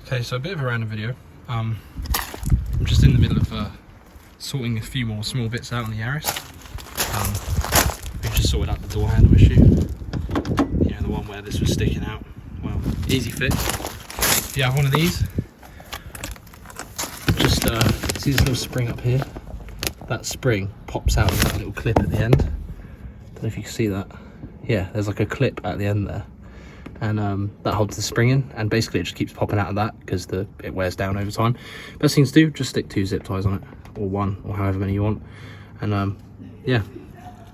Okay, so a bit of a random video. I'm just in the middle of sorting a few more small bits out on the Yaris. We've just sorted out the door handle issue. You know, the one where this was sticking out. Well, easy fix. If you have one of these, just see this little spring up here? That spring pops out of that little clip at the end. Don't know if you can see that. Yeah, there's like a clip at the end there. And that holds the spring in, and basically it just keeps popping out of that because it wears down over time. Best thing to do, just stick 2 zip ties on it, or 1, or however many you want, and yeah,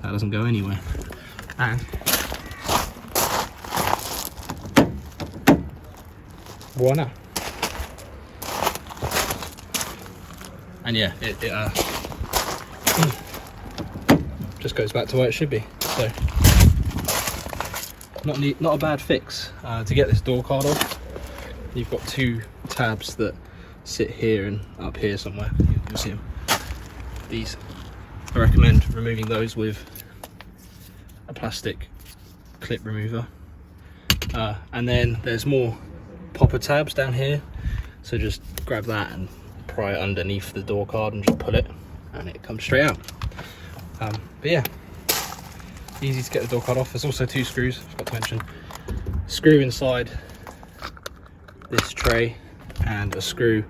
that doesn't go anywhere. And voila. And yeah, it just goes back to where it should be. So not a bad fix. To get this door card off, you've got 2 tabs that sit here and up here somewhere. You'll see them. These, I recommend removing those with a plastic clip remover. And then there's more popper tabs down here, so just grab that and pry it underneath the door card and just pull it, and it comes straight out. But yeah, easy to get the door card off. There's also 2 screws, I forgot to mention. Screw inside this tray and a screw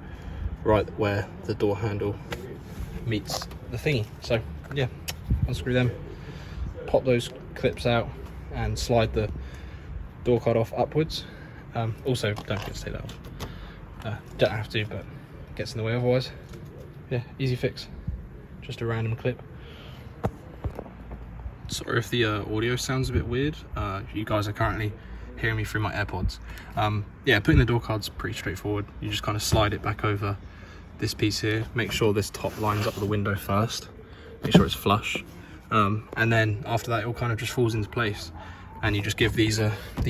right where the door handle meets the thingy. So yeah, unscrew them, pop those clips out and slide the door card off upwards. Also, don't forget to take that off. Don't have to, but it gets in the way otherwise. Yeah, easy fix. Just a random clip. Sorry if the audio sounds a bit weird. You guys are currently hearing me through my AirPods. Yeah, putting the door card's pretty straightforward. You just kind of slide it back over this piece here. Make sure this top lines up with the window first. Make sure it's flush. And then after that, it all kind of just falls into place. And you just give these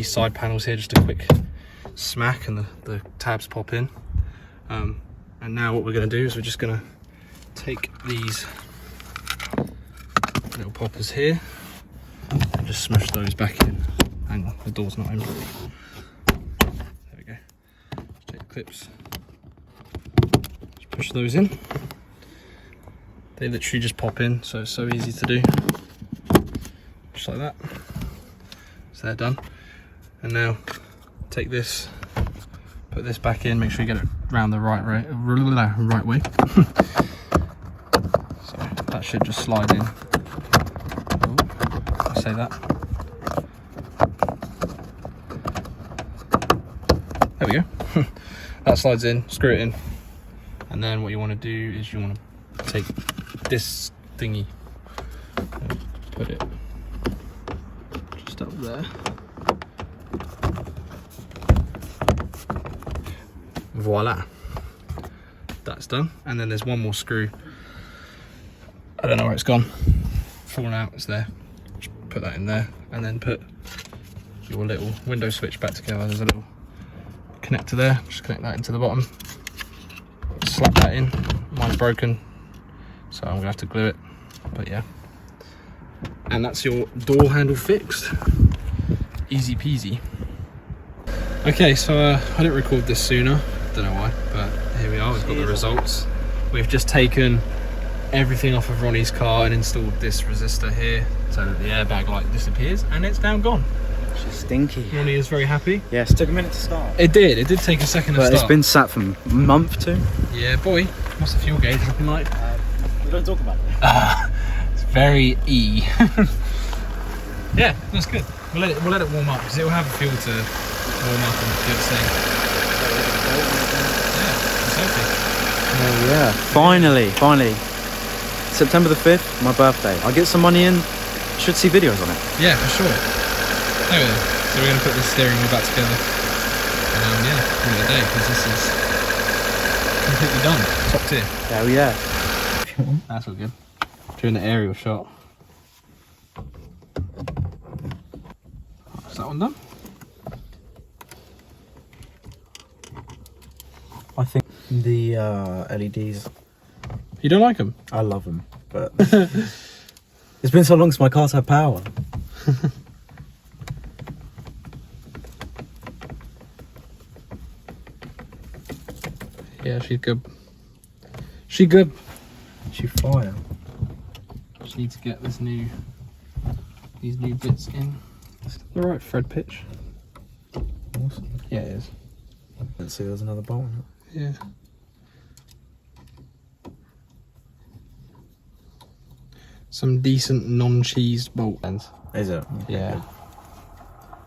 side panels here just a quick smack, and the tabs pop in. And now what we're going to do is we're just going to take these little poppers here and just smush those back in. Hang on, the door's not open. There we go. Just take the clips, just push those in. They literally just pop in, so it's so easy to do. Just like that. So they're done. And now take this, put this back in, make sure you get it round the right way. So that should just slide in. Say that. There we go. That slides in, screw it in, and then what you want to do is you want to take this thingy and put it just up there. Voila, that's done. And then there's one more screw. I don't know where it's gone. Fallen out. It's there. Put that in there, and then put your little window switch back together. There's a little connector there, just connect that into the bottom, slap that in. Mine's broken, so I'm gonna have to glue it, but yeah. And that's your door handle fixed. Easy peasy. Okay, so I didn't record this sooner, don't know why, but here we are. We've got the results. We've just taken everything off of Ronnie's car and installed this resistor here so that the airbag light disappears, and it's now gone. She's stinky. Ronnie is very happy. Yes, it took a minute to start. It did take a second to start. But it's been sat for a month too. Yeah, boy. What's the fuel gauge looking like? We don't talk about it. It's very E. Yeah, that's good. We'll let it warm up because it will have a fuel to warm up and do its thing. Yeah, it's healthy. Oh yeah, finally. September the 5th, my birthday. I'll get some money in, should see videos on it. Yeah, for sure. Anyway, so we're going to put this steering wheel back together. And yeah, call it a day, because this is completely done. Top tier. Hell yeah. That's all good. Doing the aerial shot. Is that one done? I think the LEDs, You don't like them? I love them, but it's been so long since my car's had power. Yeah, she's good. She good. She fire. Just need to get these new bits in. It's the right thread pitch. Awesome. Yeah, it is. Let's see, there's another bolt on it. Yeah. Some decent non-cheesed bolt ends. Is it? Okay, Yeah. good.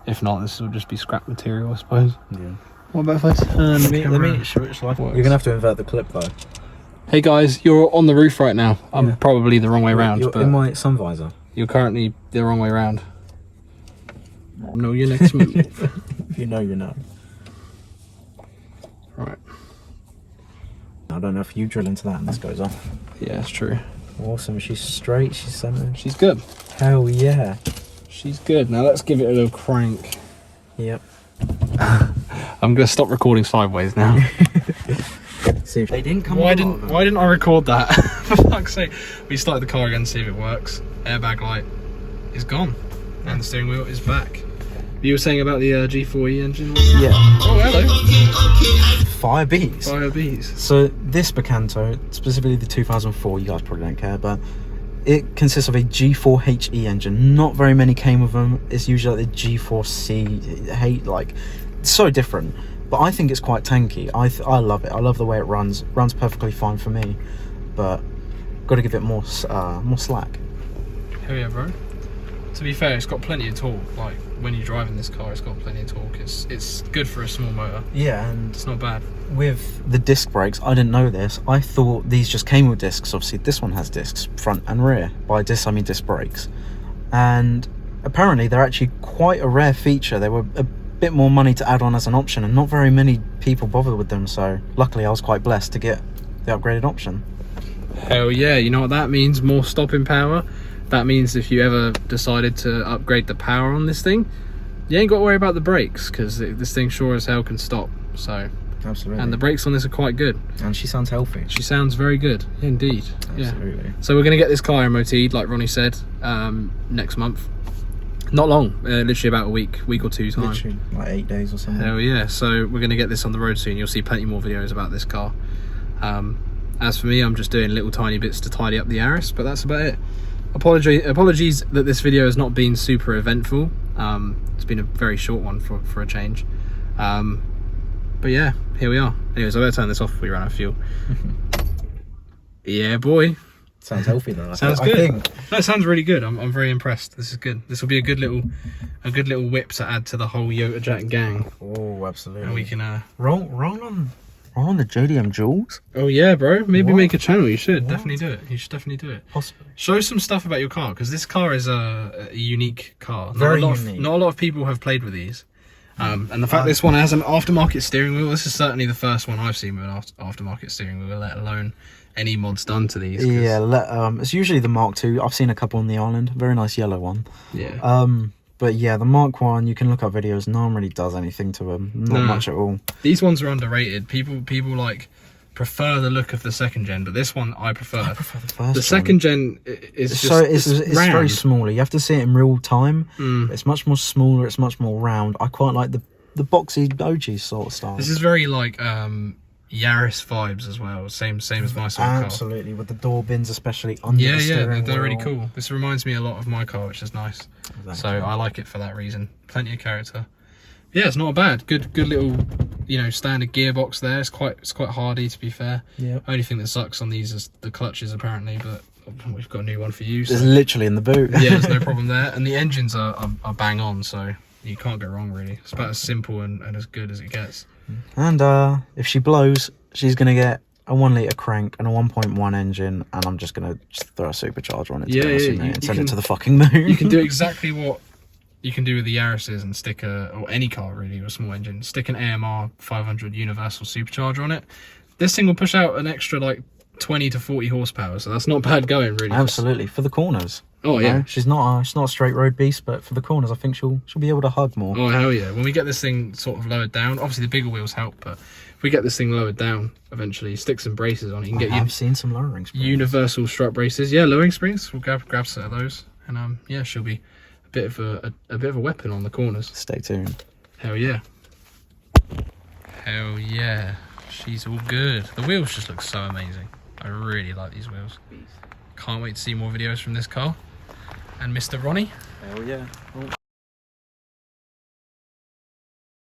If not, this will just be scrap material, I suppose. Yeah. What about if I turn the camera? You're gonna have to invert the clip though. Hey guys, you're on the roof right now. I'm Yeah. probably the wrong way round, You're but in my sun visor. you're currently the wrong way round. Know your next move. If you know, you know. Right. I don't know if you drill into that and this goes off. Yeah, it's true. Awesome. She's straight. She's centered. She's good. Hell yeah. She's good. Now let's give it a little crank. Yep. I'm gonna stop recording sideways now. See if they didn't come. Why didn't I record that? For fuck's sake. We started the car again, see if it works. Airbag light is gone, and the steering wheel is back. You were saying about the G4E engine? Yeah. Oh, hello. Fire bees. Fire bees. So this Picanto, specifically the 2004, you guys probably don't care, but it consists of a G4HE engine. Not very many came with them. It's usually like the G4C. Like, it's so different. But I think it's quite tanky. I love it. I love the way it runs. Runs perfectly fine for me, but got to give it more slack. Hell yeah, bro. To be fair, it's got plenty of torque. Like when you're driving this car, it's got plenty of torque. It's good for a small motor. Yeah, and It's not bad. with the disc brakes, I didn't know this. I thought these just came with discs. Obviously, this one has discs, front and rear. By disc, I mean disc brakes. And apparently, they're actually quite a rare feature. They were a bit more money to add on as an option, and not very many people bother with them. So luckily, I was quite blessed to get the upgraded option. Hell yeah, you know what that means? More stopping power. That means if you ever decided to upgrade the power on this thing, you ain't got to worry about the brakes, because this thing sure as hell can stop. So, Absolutely. and the brakes on this are quite good. And she sounds healthy. She sounds very good indeed. Absolutely. Yeah. So we're going to get this car MOT'd, like Ronnie said, next month. Not long, literally about a week or two time. Literally like 8 days or something. Hell yeah. So we're going to get this on the road soon. You'll see plenty more videos about this car. As for me, I'm just doing little tiny bits to tidy up the Yaris, but that's about it. Apologies that this video has not been super eventful. It's been a very short one for a change. But yeah, here we are. Anyways, I better turn this off before we run out of fuel. Yeah, boy. Sounds healthy though. Sounds I good. think. No, it sounds really good. I'm very impressed. This is good. This will be a good little whip to add to the whole YotajackK gang. Oh, absolutely. And we can roll on the JDM Jewels. Oh yeah, bro. Maybe What? make a channel. You should What? definitely do it. You should definitely do it. Possibly. Show some stuff about your car, because this car is a unique car. Very not unique. Not a lot of people have played with these. And the fact this one has an aftermarket steering wheel, this is certainly the first one I've seen with an aftermarket steering wheel, let alone any mods done to these. Yeah, it's usually the Mark II. I've seen a couple on the island. Very nice yellow one. Yeah. But yeah, the Mark 1, you can look up videos. No one really does anything to them. Not much at all. These ones are underrated. People like prefer the look of the second gen, but this one I prefer. I prefer the first The second gen is just it's round. very smaller. You have to see it in real time. Mm. It's much more smaller. It's much more round. I quite like the boxy OG sort of style. This is very like Yaris vibes as well. Same as my sort of car. Absolutely, with the door bins especially under Yeah, the steering they're really wheel. cool. This reminds me a lot of my car, which is nice. Exactly. So I like it for that reason. Plenty of character. Yeah, it's not bad. Good little, standard gearbox there. It's quite hardy, to be fair. Yeah. Only thing that sucks on these is the clutches apparently, but we've got a new one for you. So. It's literally in the boot. Yeah, there's no problem there. And the engines are bang on, so you can't go wrong really. It's about as simple and as good as it gets. And if she blows, she's gonna get a 1 litre crank and a 1.1 engine, and I'm just gonna throw a supercharger on it. Yeah, and send it to the fucking moon. You can do exactly what you can do with the Yarises and stick or any car really with a small engine. Stick an AMR 500 universal supercharger on it. This thing will push out an extra like 20 to 40 horsepower, so that's not bad going really. Absolutely, for the corners. Oh You yeah. know, she's not a straight road beast, but for the corners, I think she'll be able to hug more. Oh hell yeah. When we get this thing sort of lowered down, obviously the bigger wheels help, but if we get this thing lowered down eventually, stick some braces on it, you can get I've seen some lowering springs. universal strut braces. Yeah, lowering springs. We'll grab a set of those, and yeah, she'll be a bit of a weapon on the corners. Stay tuned. Hell yeah. Hell yeah. She's all good. The wheels just look so amazing. I really like these wheels. Can't wait to see more videos from this car. And Mr. Ronnie. Hell yeah.